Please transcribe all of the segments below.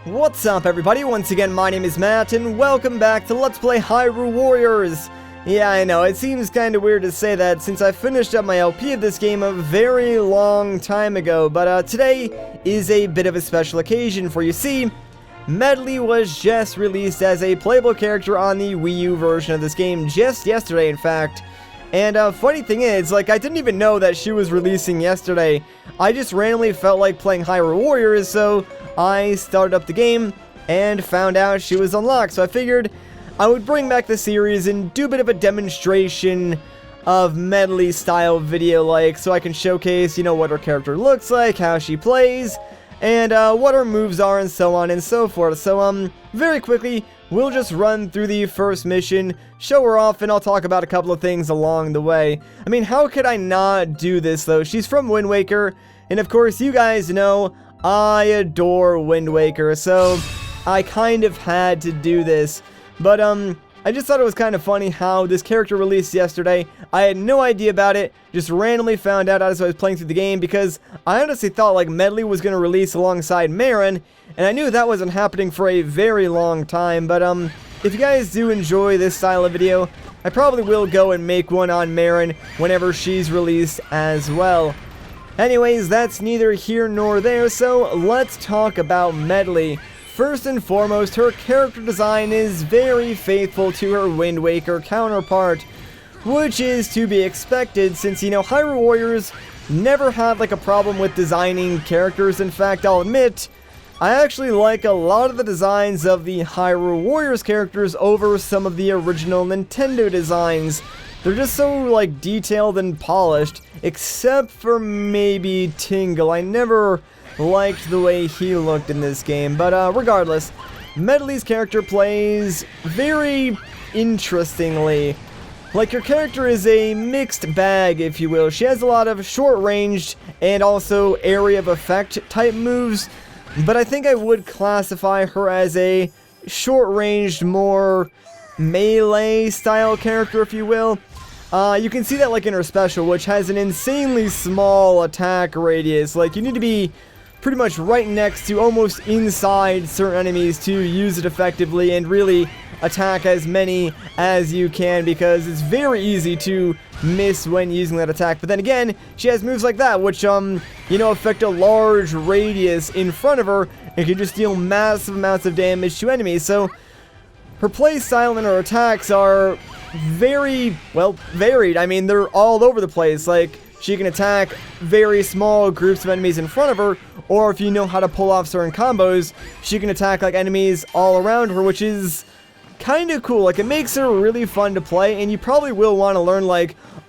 What's up, everybody? Once again, my name is Matt, and welcome back to Let's Play Hyrule Warriors. Yeah, I know, it seems kinda weird to say that since I finished up my LP of this game a very long time ago, but today is a bit of a special occasion, for you see, Medli was just released as a playable character on the Wii U version of this game just yesterday, in fact. And funny thing is, I didn't even know that she was releasing yesterday. I just randomly felt like playing Hyrule Warriors, so I started up the game and found out she was unlocked. So I figured I would bring back the series and do a bit of a demonstration of Medli style video, so I can showcase, what her character looks like, how she plays, and what her moves are, and so on and so forth. So, very quickly, we'll just run through the first mission, show her off, and I'll talk about a couple of things along the way. I mean, how could I not do this, though? She's from Wind Waker, and of course, you guys know I adore Wind Waker, so I kind of had to do this. But, I just thought it was kind of funny how this character released yesterday. I had no idea about it, just randomly found out as I was playing through the game, because I honestly thought, Medli was going to release alongside Marin, and I knew that wasn't happening for a very long time. But, if you guys do enjoy this style of video, I probably will go and make one on Marin whenever she's released as well. Anyways, that's neither here nor there, so let's talk about Medli. First and foremost, her character design is very faithful to her Wind Waker counterpart, which is to be expected since, Hyrule Warriors never had, a problem with designing characters. In fact, I'll admit, I actually like a lot of the designs of the Hyrule Warriors characters over some of the original Nintendo designs. They're just so, detailed and polished, except for maybe Tingle. I never liked the way he looked in this game, but regardless, Medli's character plays very interestingly. Her character is a mixed bag, if you will. She has a lot of short-ranged and also area of effect type moves, but I think I would classify her as a short-ranged, more melee-style character, if you will. You can see that, in her special, which has an insanely small attack radius. You need to be pretty much right next to, almost inside certain enemies to use it effectively and really attack as many as you can, because it's very easy to miss when using that attack. But then again, she has moves like that, which, affect a large radius in front of her and can just deal massive amounts of damage to enemies. So, her play style and her attacks are very, varied. I mean, they're all over the place. She can attack very small groups of enemies in front of her, or if you know how to pull off certain combos, she can attack, enemies all around her, which is kind of cool. It makes her really fun to play, and you probably will want to learn,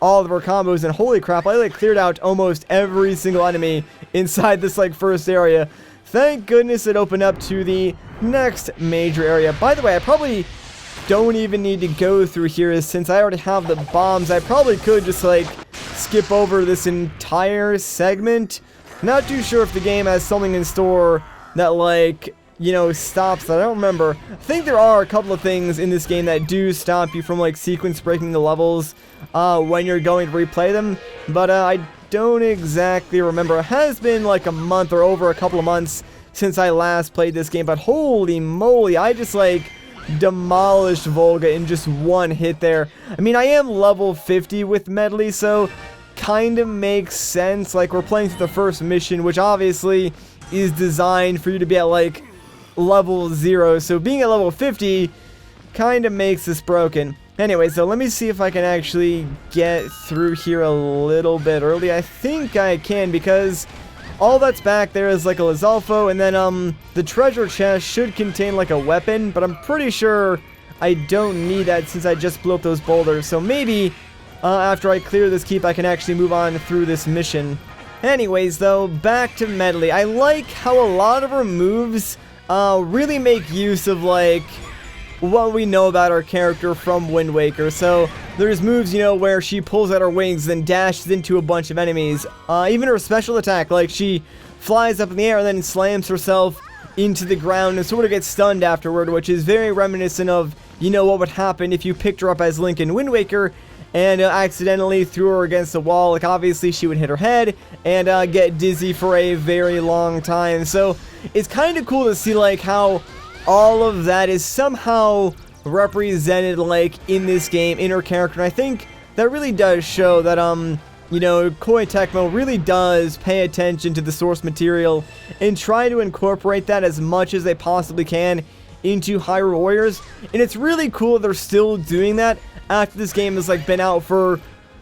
all of her combos, and holy crap, I, cleared out almost every single enemy inside this, first area. Thank goodness it opened up to the next major area. By the way, I probably don't even need to go through here, since I already have the bombs. I probably could just, skip over this entire segment. Not too sure if the game has something in store that, stops that. I don't remember. I think there are a couple of things in this game that do stop you from, sequence breaking the levels when you're going to replay them, but I don't exactly remember. It has been, a month or over a couple of months since I last played this game, but holy moly, I just, demolished Volga in just one hit there. I mean, I am level 50 with Medli, so kind of makes sense. We're playing through the first mission, which obviously is designed for you to be at, level 0. So being at level 50 kind of makes this broken. Anyway, so let me see if I can actually get through here a little bit early. I think I can, because all that's back there is, a Lizalfo, and then, the treasure chest should contain, a weapon, but I'm pretty sure I don't need that since I just blew up those boulders. So maybe, after I clear this keep, I can actually move on through this mission. Anyways, though, back to Medli. I like how a lot of her moves, really make use of, what we know about our character from Wind Waker. So there's moves, where she pulls out her wings and dashes into a bunch of enemies. Even her special attack, she flies up in the air and then slams herself into the ground and sort of gets stunned afterward, which is very reminiscent of, what would happen if you picked her up as Link in Wind Waker and accidentally threw her against the wall. Obviously she would hit her head and get dizzy for a very long time. So it's kind of cool to see like how all of that is somehow represented like in this game, in her character. And I think that really does show that you know, Koei Tecmo really does pay attention to the source material and try to incorporate that as much as they possibly can into Hyrule Warriors. And it's really cool they're still doing that after this game has like been out for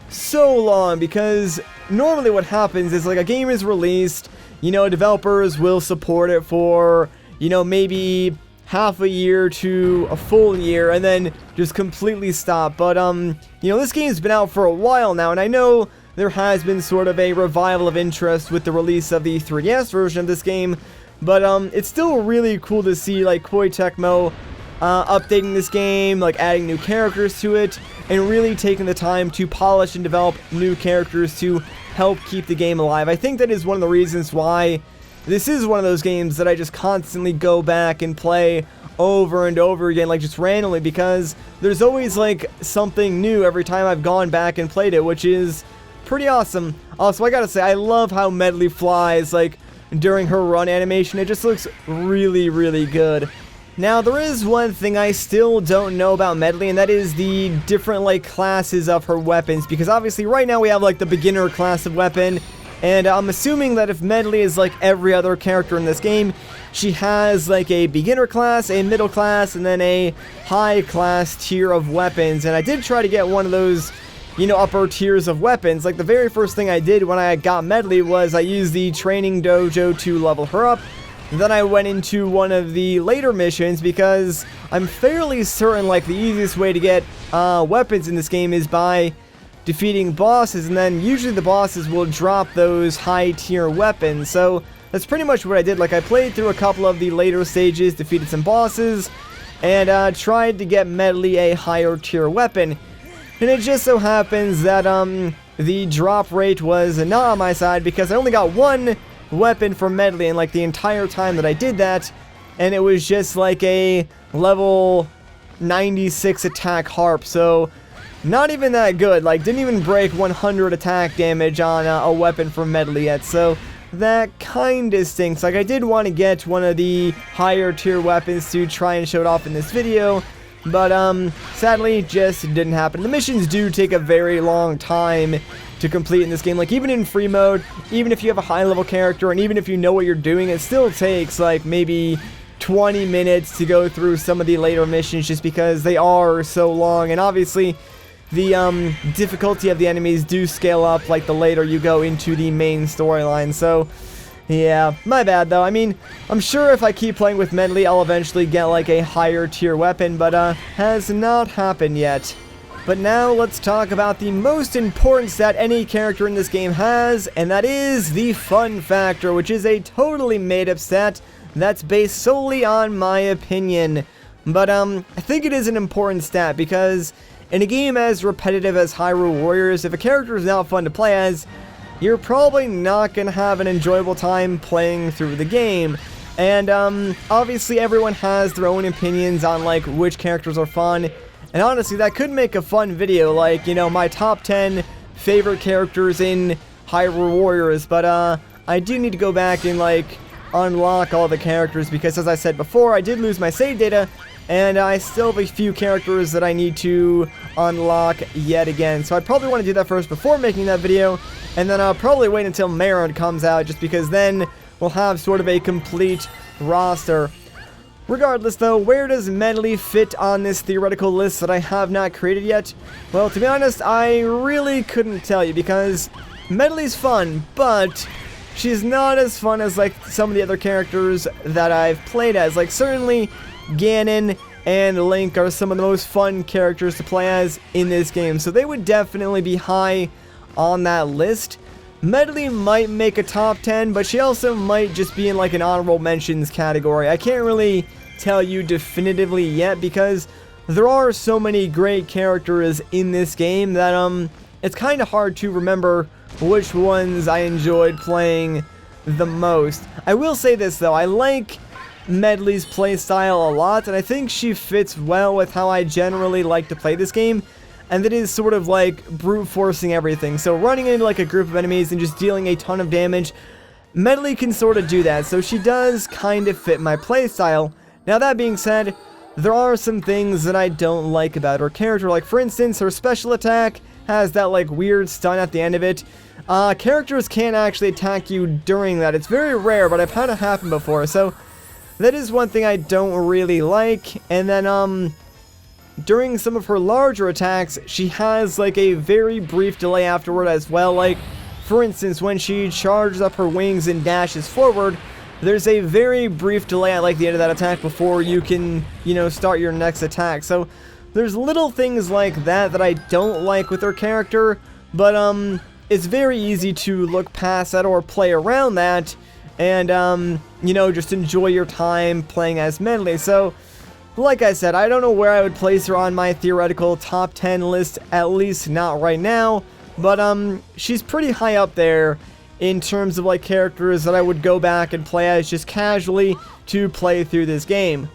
so long, because normally what happens is like a game is released, you know, developers will support it for, you know, maybe half a year to a full year and then just completely stop. But you know, this game's been out for a while now, and I know there has been sort of a revival of interest with the release of the 3DS version of this game, but it's still really cool to see like Koei Tecmo updating this game, like adding new characters to it, and really taking the time to polish and develop new characters to help keep the game alive. I think that is one of the reasons why this is one of those games that I just constantly go back and play over and over again, like just randomly, because there's always like something new every time I've gone back and played it, which is pretty awesome. Also, I gotta say, I love how Medli flies, like, during her run animation. It just looks really, really good. Now, there is one thing I still don't know about Medli, and that is the different, like, classes of her weapons, because obviously right now we have, like, the beginner class of weapon, and I'm assuming that if Medli is like every other character in this game, she has, like, a beginner class, a middle class, and then a high class tier of weapons. And I did try to get one of those, you know, upper tiers of weapons. Like, the very first thing I did when I got Medli was I used the training dojo to level her up. Then I went into one of the later missions, because I'm fairly certain, like, the easiest way to get weapons in this game is by defeating bosses, and then usually the bosses will drop those high tier weapons. So that's pretty much what I did. Like, I played through a couple of the later stages, defeated some bosses, and tried to get Medli a higher tier weapon. And it just so happens that the drop rate was not on my side, because I only got one weapon from Medli in like the entire time that I did that, and it was just like a level 96 attack harp, so not even that good. Like, didn't even break 100 attack damage on a weapon from Medli yet, so that kinda stinks. Like, I did want to get one of the higher tier weapons to try and show it off in this video, but sadly just didn't happen. The missions do take a very long time to complete in this game. Like, even in free mode, even if you have a high level character, and even if you know what you're doing, it still takes like maybe 20 minutes to go through some of the later missions, just because they are so long. And obviously the difficulty of the enemies do scale up like the later you go into the main storyline. So yeah, my bad though. I mean, I'm sure if I keep playing with Medli, I'll eventually get like a higher tier weapon, but has not happened yet. But now let's talk about the most important stat any character in this game has, and that is the fun factor, which is a totally made up stat that's based solely on my opinion. But I think it is an important stat, because in a game as repetitive as Hyrule Warriors, if a character is not fun to play as, you're probably not going to have an enjoyable time playing through the game. And obviously everyone has their own opinions on like which characters are fun. And honestly, that could make a fun video, like, you know, my top 10 favorite characters in Hyrule Warriors. But I do need to go back and like unlock all the characters, because as I said before, I did lose my save data, and I still have a few characters that I need to unlock yet again. So I probably want to do that first before making that video, and then I'll probably wait until Marin comes out, just because then we'll have sort of a complete roster. Regardless though, where does Medli fit on this theoretical list that I have not created yet? Well, to be honest, I really couldn't tell you, because Medli's fun, but she's not as fun as like some of the other characters that I've played as. Like, certainly Ganon and Link are some of the most fun characters to play as in this game, so they would definitely be high on that list. Medli might make a top 10, but she also might just be in like an honorable mentions category. I can't really tell you definitively yet, because there are so many great characters in this game that it's kind of hard to remember which ones I enjoyed playing the most. I will say this though, I like Medli's playstyle a lot, and I think she fits well with how I generally like to play this game, and that is sort of like brute forcing everything. So running into like a group of enemies and just dealing a ton of damage, Medli can sort of do that, so she does kind of fit my playstyle. Now that being said, there are some things that I don't like about her character, like for instance, her special attack has that like weird stun at the end of it. Characters can't actually attack you during that. It's very rare, but I've had it happen before, so that is one thing I don't really like. And then, during some of her larger attacks, she has like a very brief delay afterward as well. Like, for instance, when she charges up her wings and dashes forward, there's a very brief delay at like the end of that attack before you can, you know, start your next attack. So there's little things like that that I don't like with her character, but it's very easy to look past that or play around that and, you know, just enjoy your time playing as Medli. So, like I said, I don't know where I would place her on my theoretical top 10 list, at least not right now, but, she's pretty high up there in terms of, like, characters that I would go back and play as just casually to play through this game.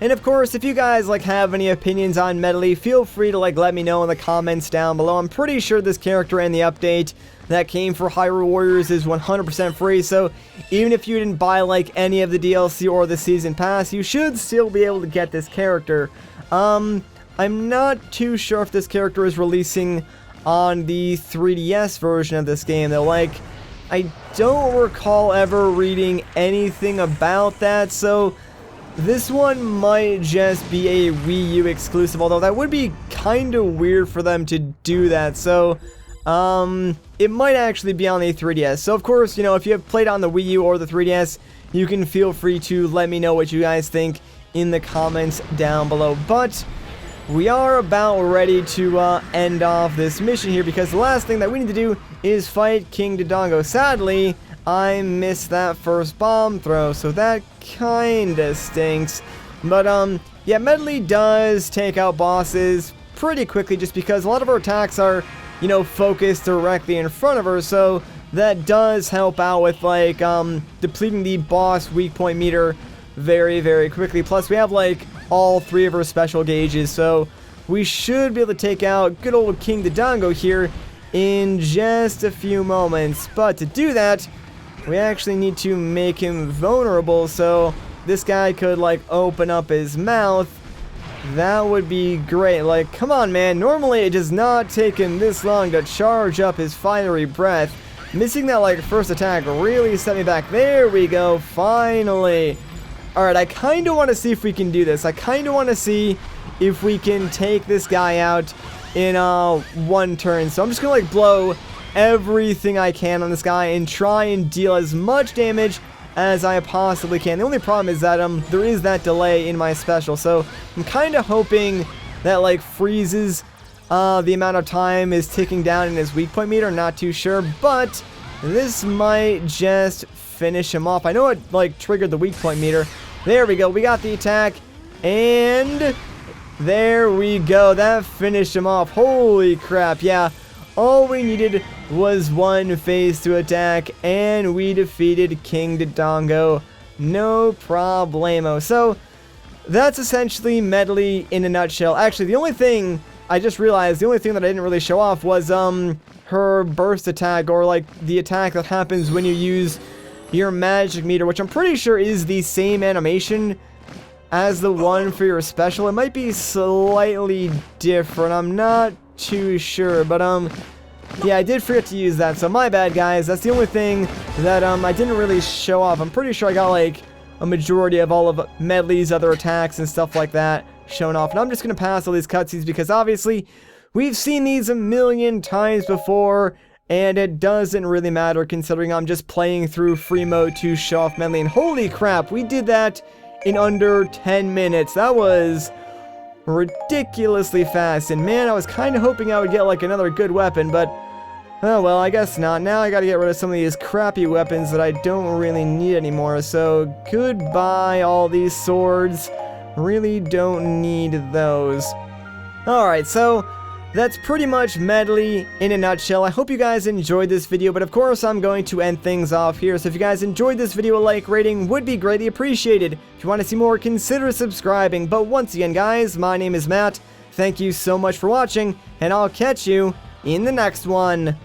And of course, if you guys, like, have any opinions on Medli, feel free to, like, let me know in the comments down below. I'm pretty sure this character and the update that came for Hyrule Warriors is 100% free, so even if you didn't buy, like, any of the DLC or the Season Pass, you should still be able to get this character. I'm not too sure if this character is releasing on the 3DS version of this game, though. Like, I don't recall ever reading anything about that, so this one might just be a Wii U exclusive, although that would be kind of weird for them to do that. So, it might actually be on the 3DS. So, of course, you know, if you have played on the Wii U or the 3DS, you can feel free to let me know what you guys think in the comments down below. But we are about ready to end off this mission here, because the last thing that we need to do is fight King Dodongo. Sadly, I missed that first bomb throw, so that kinda stinks. But, yeah, Medli does take out bosses pretty quickly just because a lot of her attacks are, you know, focused directly in front of her, so that does help out with, like, depleting the boss weak point meter very, very quickly. Plus, we have, like, all three of her special gauges, so we should be able to take out good old King Dodongo here in just a few moments. But to do that, we actually need to make him vulnerable, so this guy could, like, open up his mouth. That would be great. Like, come on, man. Normally, it does not take him this long to charge up his fiery breath. Missing that, like, first attack really set me back. There we go. Finally. Alright, I kind of want to see if we can do this. I kind of want to see if we can take this guy out in one turn. So I'm just going to, like, blow everything I can on this guy and try and deal as much damage as I possibly can. The only problem is that there is that delay in my special, so I'm kind of hoping that, like, freezes the amount of time is ticking down in his weak point meter. Not too sure, but this might just finish him off. I know it, like, triggered the weak point meter. There we go. We got the attack, and there we go. That finished him off. Holy crap. Yeah, all we needed was one phase to attack, and we defeated King Dodongo. No problemo. So, that's essentially Medli in a nutshell. Actually, the only thing I just realized, the only thing that I didn't really show off was her burst attack, or, like, the attack that happens when you use your magic meter, which I'm pretty sure is the same animation as the one for your special. It might be slightly different. I'm not too sure, but yeah, I did forget to use that, so my bad, guys. That's the only thing that I didn't really show off. I'm pretty sure I got, like, a majority of all of Medli's other attacks and stuff like that shown off. And I'm just gonna pass all these cutscenes because obviously we've seen these a million times before, and it doesn't really matter considering I'm just playing through free mode to show off Medli. And holy crap, we did that in under 10 minutes. That was ridiculously fast, and man, I was kind of hoping I would get, like, another good weapon, but oh well, I guess not. Now I gotta get rid of some of these crappy weapons that I don't really need anymore, so goodbye all these swords. Really don't need those. Alright, so that's pretty much Medli in a nutshell. I hope you guys enjoyed this video, but of course I'm going to end things off here. So if you guys enjoyed this video, a like rating would be greatly appreciated. If you want to see more, consider subscribing. But once again, guys, my name is Matt. Thank you so much for watching, and I'll catch you in the next one.